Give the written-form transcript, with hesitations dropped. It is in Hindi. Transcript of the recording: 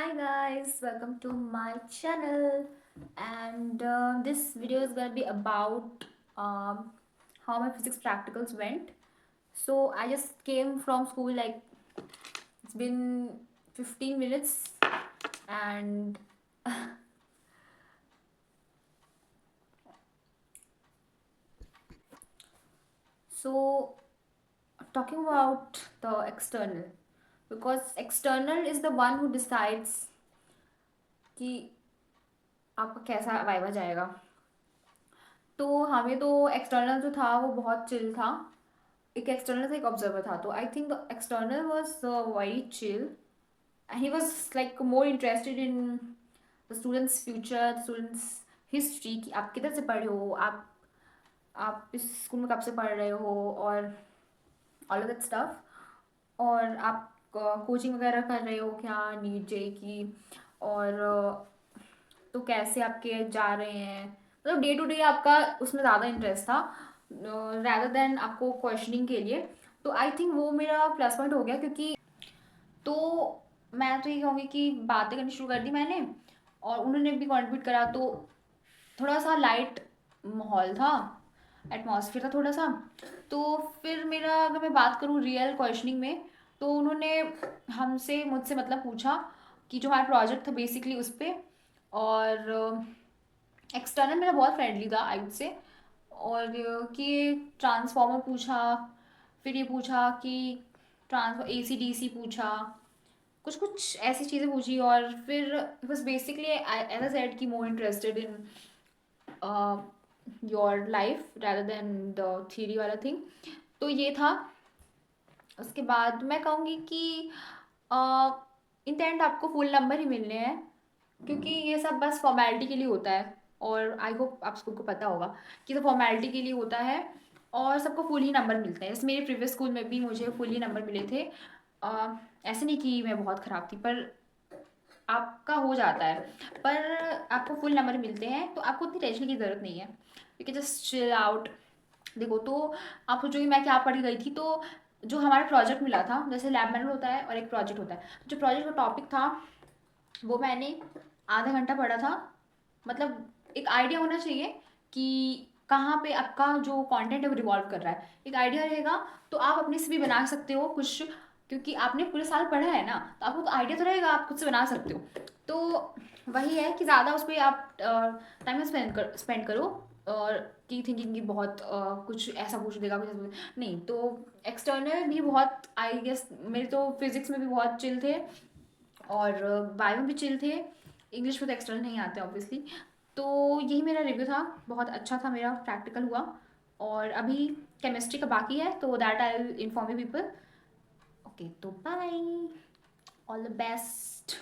Hi guys, welcome to my channel, and this video is gonna be about how my physics practicals went. So I just came from school, like it's been 15 minutes, and so talking about the external, because external is the one who decides कि आपका कैसा वाइवा जाएगा. तो हमें तो एक्सटर्नल जो था वो बहुत चिल था. एक एक्सटर्नल था, एक ऑब्जर्वर था. तो I think the external was very chill. He was like more interested in the students future, the students history, कि आप किधर से पढ़े हो, आप इस स्कूल में कब से पढ़ रहे हो, और ऑल ऑफ दैट स्टफ. और आप कोचिंग वगैरह कर रहे हो क्या नीट जे की, और तो कैसे आपके जा रहे हैं. मतलब डे टू डे आपका उसमें ज़्यादा इंटरेस्ट था रैदर देन आपको क्वेश्चनिंग के लिए. तो आई थिंक वो मेरा प्लस पॉइंट हो गया, क्योंकि तो मैं तो ये कहूँगी कि बातें करनी शुरू कर दी मैंने, और उन्होंने भी कंट्रीब्यूट करा. तो थोड़ा सा लाइट माहौल था, एटमॉस्फेयर था थोड़ा सा. तो फिर मेरा, अगर मैं बात करूँ रियल क्वेश्चनिंग में, तो उन्होंने मुझसे मतलब पूछा कि जो हमारा प्रोजेक्ट था बेसिकली उस पर. और एक्सटर्नल मेरा बहुत फ्रेंडली था आई वुड से. और कि ट्रांसफॉर्मर पूछा, फिर ये पूछा कि ट्रांसफॉर ए सी डी सी पूछा, कुछ कुछ ऐसी चीज़ें पूछी. और फिर बस बेसिकली एज अ सेड कि more interested in your life rather then the theory वाला थिंग. तो ये था. उसके बाद मैं कहूँगी कि इन द एंड आपको फुल नंबर ही मिलने हैं, क्योंकि ये सब बस फॉर्मेलिटी के लिए होता है. और आई होप आप सबको पता होगा कि तो फॉर्मेलिटी के लिए होता है, और सबको फुल ही नंबर मिलते हैं. जैसे मेरे प्रीवियस स्कूल में भी मुझे फुल ही नंबर मिले थे. ऐसे नहीं कि मैं बहुत ख़राब थी, पर आपका हो जाता है. पर आपको फुल नंबर मिलते हैं, तो आपको उतनी टेंशन की ज़रूरत नहीं है. You can just chill out. देखो, तो आप सोचोगे मैं क्या पढ़ के गई थी. तो जो हमारा प्रोजेक्ट मिला था, जैसे लैब मैनुअल होता है और एक प्रोजेक्ट होता है. जो प्रोजेक्ट का टॉपिक था वो मैंने आधा घंटा पढ़ा था. मतलब एक आइडिया होना चाहिए कि कहाँ पे आपका जो कंटेंट है वो रिवॉल्व कर रहा है. एक आइडिया रहेगा तो आप अपने से भी बना सकते हो कुछ, क्योंकि आपने पूरे साल पढ़ा है ना, तो आपको तो आइडिया तो रहेगा, आप खुद से बना सकते हो. तो वही है कि ज़्यादा उस पर आप टाइम स्पेंड करो, और की थिंकिंग की बहुत कुछ ऐसा पूछ देगा, कुछ ऐसा नहीं. तो एक्सटर्नल भी बहुत, आई गेस मेरे तो फिजिक्स में भी बहुत चिल थे, और बायो में भी चिल थे. इंग्लिश में तो एक्सटर्नल नहीं आते ऑब्वियसली. तो यही मेरा रिव्यू था. बहुत अच्छा था, मेरा प्रैक्टिकल हुआ. और अभी केमिस्ट्री का बाकी है, तो that I will inform you people. Okay, तो बाय, ऑल द बेस्ट.